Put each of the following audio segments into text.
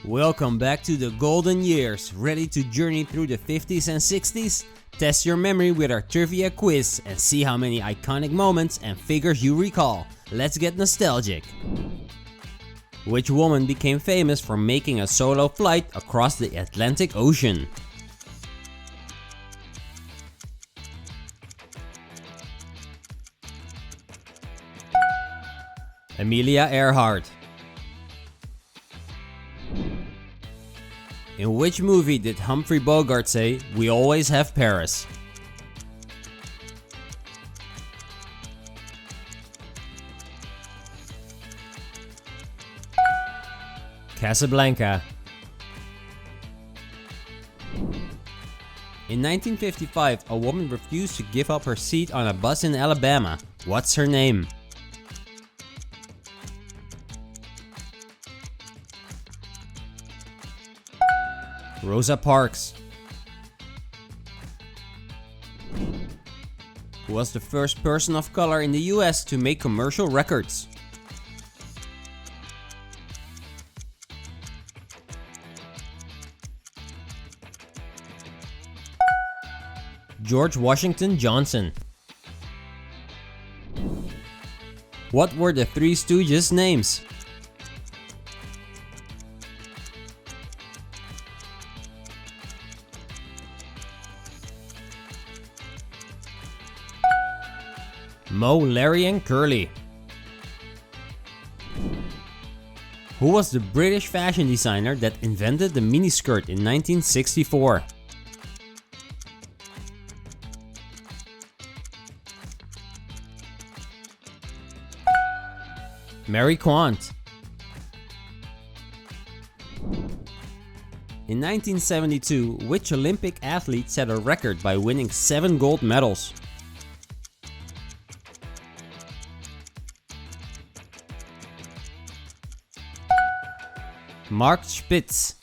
Welcome back to the golden years. Ready to journey through the 50s and 60s? Test your memory with our trivia quiz and see how many iconic moments and figures you recall. Let's get nostalgic. Which woman became famous for making a solo flight across the Atlantic Ocean? Amelia Earhart. In which movie did Humphrey Bogart say, "We always have Paris"? Casablanca. In 1955, a woman refused to give up her seat on a bus in Alabama. What's her name? Rosa Parks. Who was the first person of color in the US to make commercial records? George Washington Johnson. What were the Three Stooges' names? Moe, Larry and Curly. Who was the British fashion designer that invented the miniskirt in 1964? Mary Quant. In 1972, which Olympic athlete set a record by winning 7 gold medals? Mark Spitz.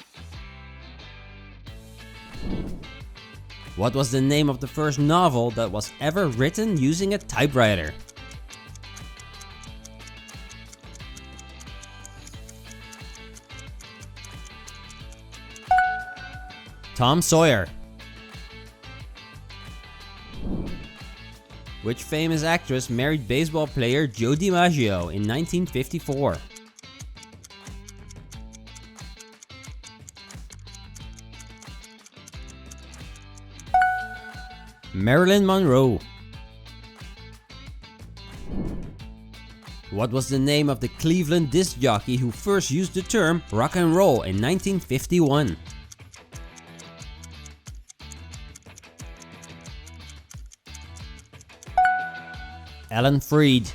What was the name of the first novel that was ever written using a typewriter? Tom Sawyer. Which famous actress married baseball player Joe DiMaggio in 1954? Marilyn Monroe. What was the name of the Cleveland disc jockey who first used the term rock and roll in 1951? Alan Freed.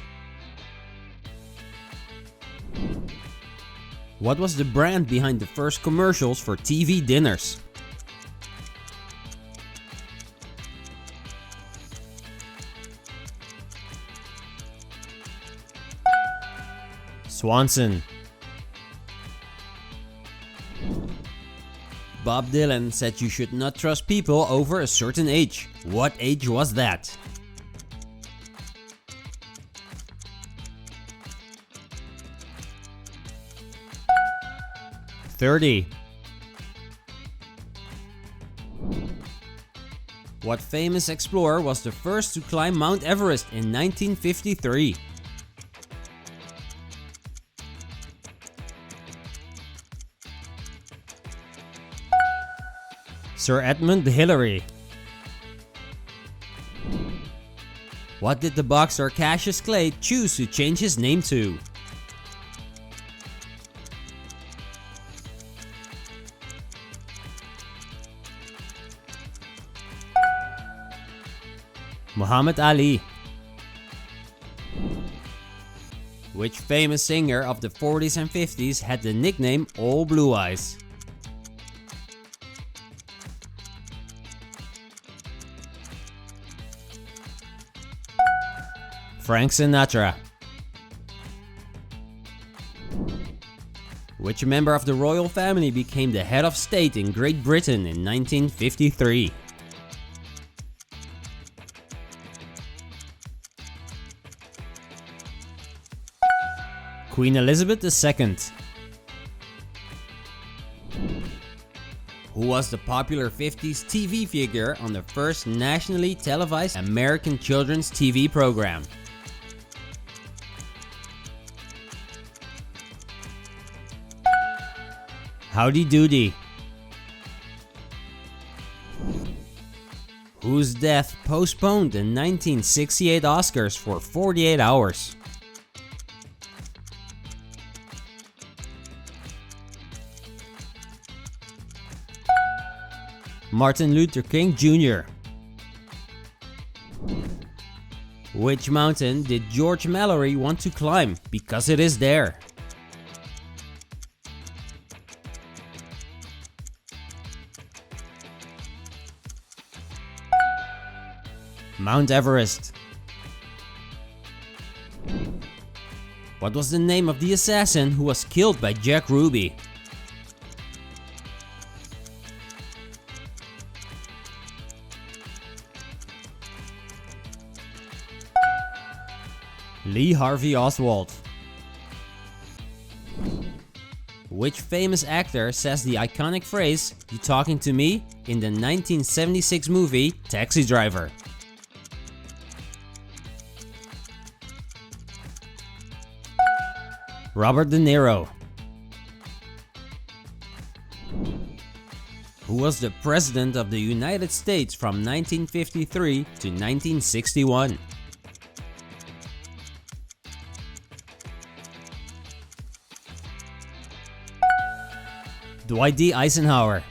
What was the brand behind the first commercials for TV dinners? Swanson. Bob Dylan said you should not trust people over a certain age. What age was that? "30. What famous explorer was the first to climb Mount Everest in 1953? Sir Edmund Hillary. What did the boxer Cassius Clay choose to change his name to? Muhammad Ali. Which famous singer of the 40s and 50s had the nickname All Blue Eyes? Frank Sinatra. Which member of the royal family became the head of state in Great Britain in 1953? Queen Elizabeth II. Who was the popular 50s TV figure on the first nationally televised American children's TV program? Howdy Doody. Whose death postponed the 1968 Oscars for 48 hours? Martin Luther King Jr. Which mountain did George Mallory want to climb because it is there? Mount Everest. What was the name of the assassin who was killed by Jack Ruby? Lee Harvey Oswald. Which famous actor says the iconic phrase, "You talking to me?" in the 1976 movie Taxi Driver? Robert De Niro. Who was the President of the United States from 1953 to 1961? Dwight D. Eisenhower.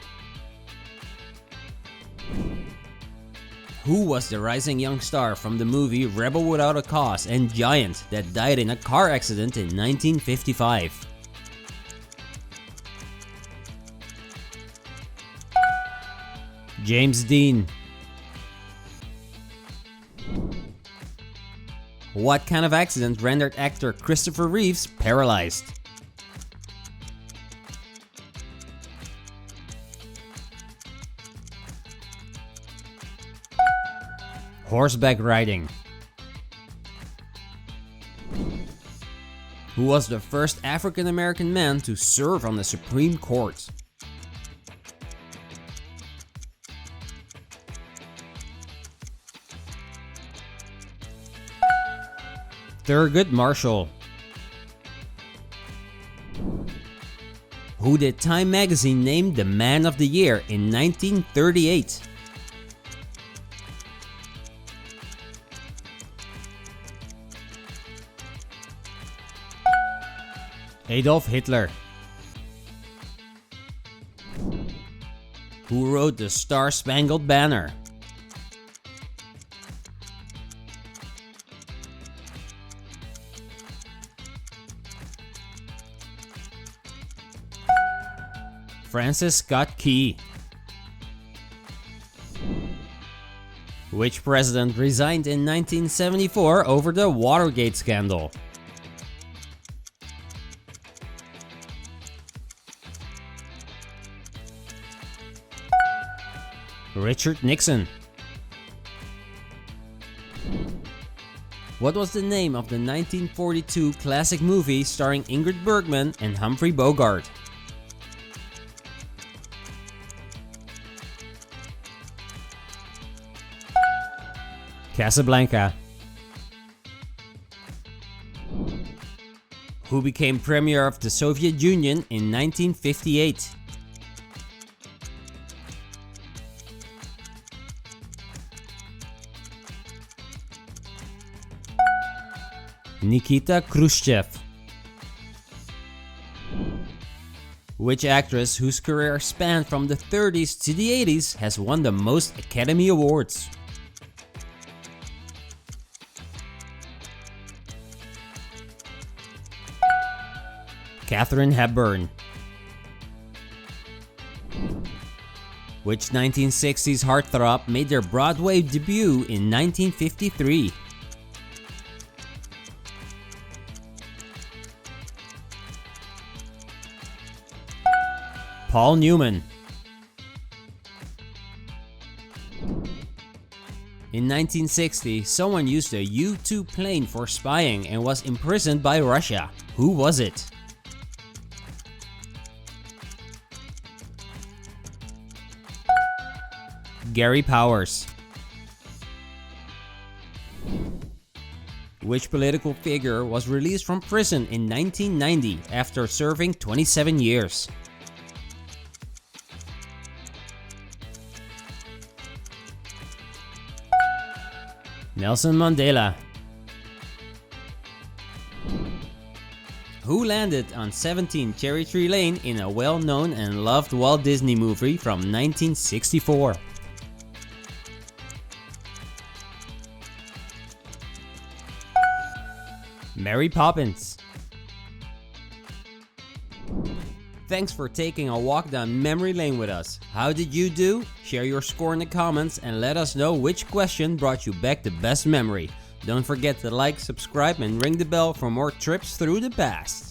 Who was the rising young star from the movie Rebel Without a Cause and Giant that died in a car accident in 1955? James Dean. What kind of accident rendered actor Christopher Reeves paralyzed? Horseback riding. Who was the first African American man to serve on the Supreme Court? Thurgood Marshall. Who did Time magazine name the Man of the Year in 1938? Adolf Hitler. Who wrote the Star-Spangled Banner? Francis Scott Key. Which president resigned in 1974 over the Watergate scandal? Richard Nixon. What was the name of the 1942 classic movie starring Ingrid Bergman and Humphrey Bogart? Casablanca. Who became premier of the Soviet Union in 1958? Nikita Khrushchev. Which actress whose career spanned from the 30s to the 80s has won the most Academy Awards? Katharine Hepburn. Which 1960s heartthrob made their Broadway debut in 1953? Paul Newman. In 1960, someone used a U-2 plane for spying and was imprisoned by Russia. Who was it? Gary Powers. Which political figure was released from prison in 1990 after serving 27 years? Nelson Mandela. Who landed on 17 Cherry Tree Lane in a well-known and loved Walt Disney movie from 1964? Mary Poppins. Thanks for taking a walk down memory lane with us. How did you do? Share your score in the comments and let us know which question brought you back the best memory. Don't forget to like, subscribe and ring the bell for more trips through the past.